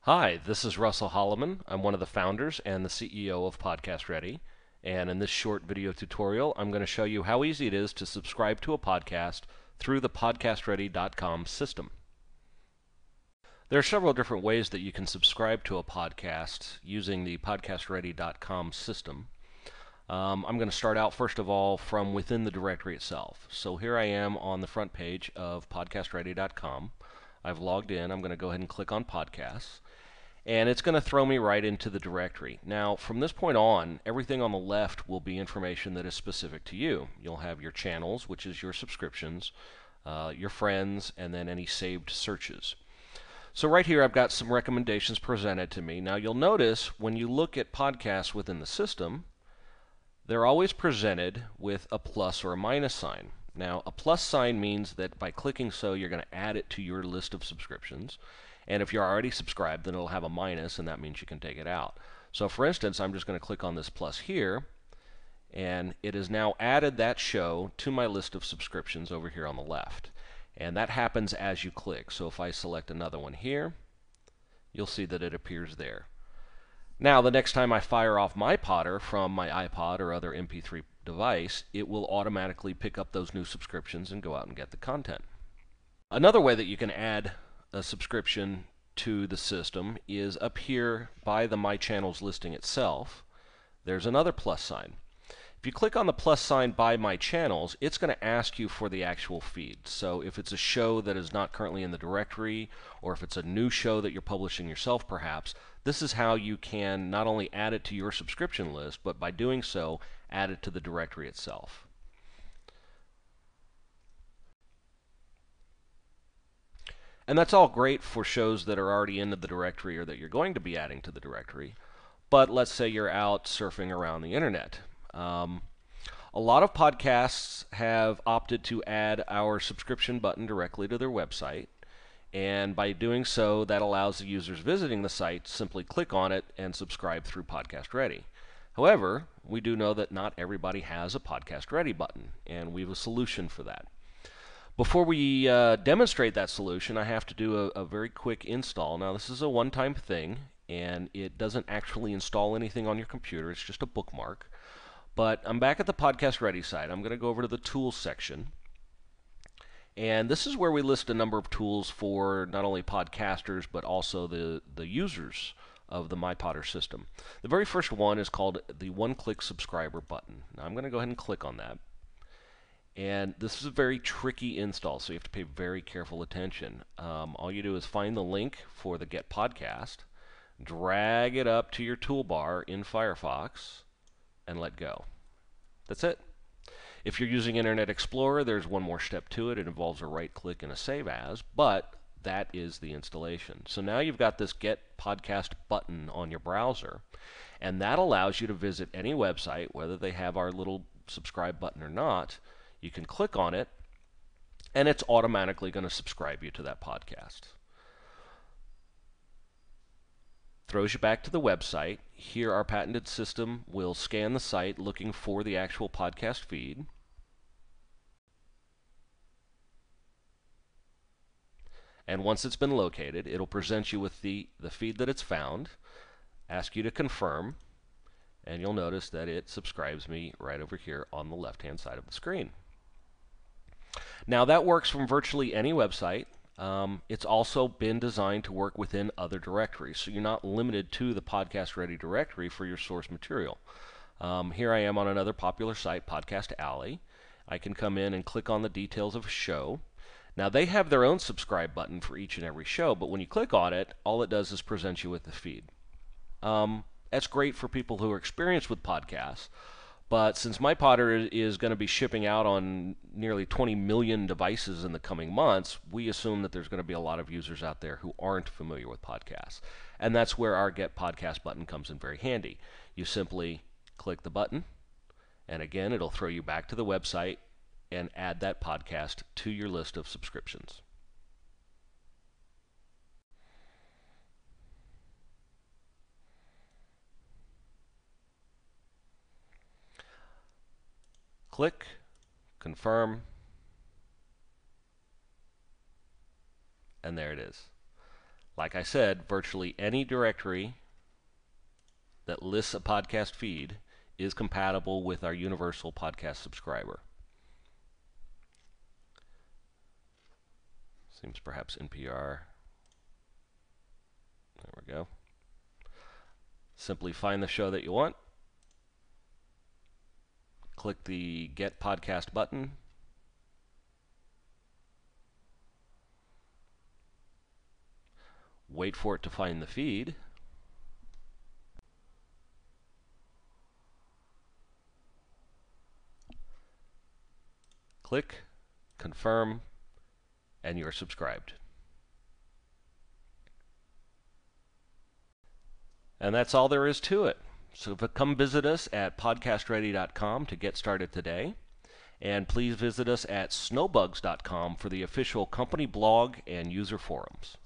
Hi, this is Russell Holloman. I'm one of the founders and the CEO of Podcast Ready. And in this short video tutorial, I'm going to show you how easy it is to subscribe to a podcast through the podcastready.com system. There are several different ways that you can subscribe to a podcast using the podcastready.com system. I'm going to start out first of all from within the directory itself. So here I am on the front page of podcastready.com. I've logged in. I'm going to go ahead and click on podcasts. And it's going to throw me right into the directory. Now, from this point on, everything on the left will be information that is specific to you. You'll have your channels, which is your subscriptions, your friends, and then any saved searches. So right here, I've got some recommendations presented to me. Now, you'll notice when you look at podcasts within the system, they're always presented with a plus or a minus sign. Now, a plus sign means that by clicking so, you're going to add it to your list of subscriptions. And if you're already subscribed, then it'll have a minus, and that means you can take it out. So for instance, I'm just going to click on this plus here, and it has now added that show to my list of subscriptions over here on the left. And that happens as you click. So if I select another one here, you'll see that it appears there. Now, the next time I fire off my podder from my iPod or other MP3 device, it will automatically pick up those new subscriptions and go out and get the content. Another way that you can add a subscription to the system is up here by the My Channels listing itself. There's another plus sign. If you click on the plus sign by My Channels, it's going to ask you for the actual feed. So if it's a show that is not currently in the directory, or if it's a new show that you're publishing yourself perhaps, this is how you can not only add it to your subscription list, but by doing so, add it to the directory itself. And that's all great for shows that are already into the directory or that you're going to be adding to the directory. But let's say you're out surfing around the internet. A lot of podcasts have opted to add our subscription button directly to their website. And by doing so, that allows the users visiting the site to simply click on it and subscribe through Podcast Ready. However, we do know that not everybody has a Podcast Ready button, and we have a solution for that. Before we demonstrate that solution, I have to do a very quick install. Now, this is a one-time thing, and it doesn't actually install anything on your computer. It's just a bookmark. But I'm back at the Podcast Ready site. I'm going to go over to the Tools section. And this is where we list a number of tools for not only podcasters, but also the users of the MyPodder system. The very first one is called the One-Click Subscriber button. Now, I'm going to go ahead and click on that. And this is a very tricky install, so you have to pay very careful attention. All you do is find the link for the Get Podcast, drag it up to your toolbar in Firefox, and let go. That's it. If you're using Internet Explorer, there's one more step to it. It involves a right click and a Save As, but that is the installation. So now you've got this Get Podcast button on your browser, and that allows you to visit any website, whether they have our little subscribe button or not. You can click on it, and it's automatically going to subscribe you to that podcast. Throws you back to the website. Here, our patented system will scan the site looking for the actual podcast feed. And once it's been located, it'll present you with the feed that it's found, ask you to confirm, and you'll notice that it subscribes me right over here on the left-hand side of the screen. Now, that works from virtually any website. It's also been designed to work within other directories, so you're not limited to the Podcast Ready directory for your source material. Here I am on another popular site, Podcast Alley. I can come in and click on the details of a show. Now, they have their own subscribe button for each and every show, but when you click on it, all it does is present you with the feed. That's great for people who are experienced with podcasts. But since MyPodder is going to be shipping out on nearly 20 million devices in the coming months, we assume that there's going to be a lot of users out there who aren't familiar with podcasts. And that's where our Get Podcast button comes in very handy. You simply click the button, and again, it'll throw you back to the website and add that podcast to your list of subscriptions. Click, confirm, and there it is. Like I said, virtually any directory that lists a podcast feed is compatible with our universal podcast subscriber. Seems perhaps NPR. There we go. Simply find the show that you want. Click the Get Podcast button. Wait for it to find the feed. Click, confirm, and you're subscribed. And that's all there is to it. So come visit us at podcastready.com to get started today. And please visit us at snowbugs.com for the official company blog and user forums.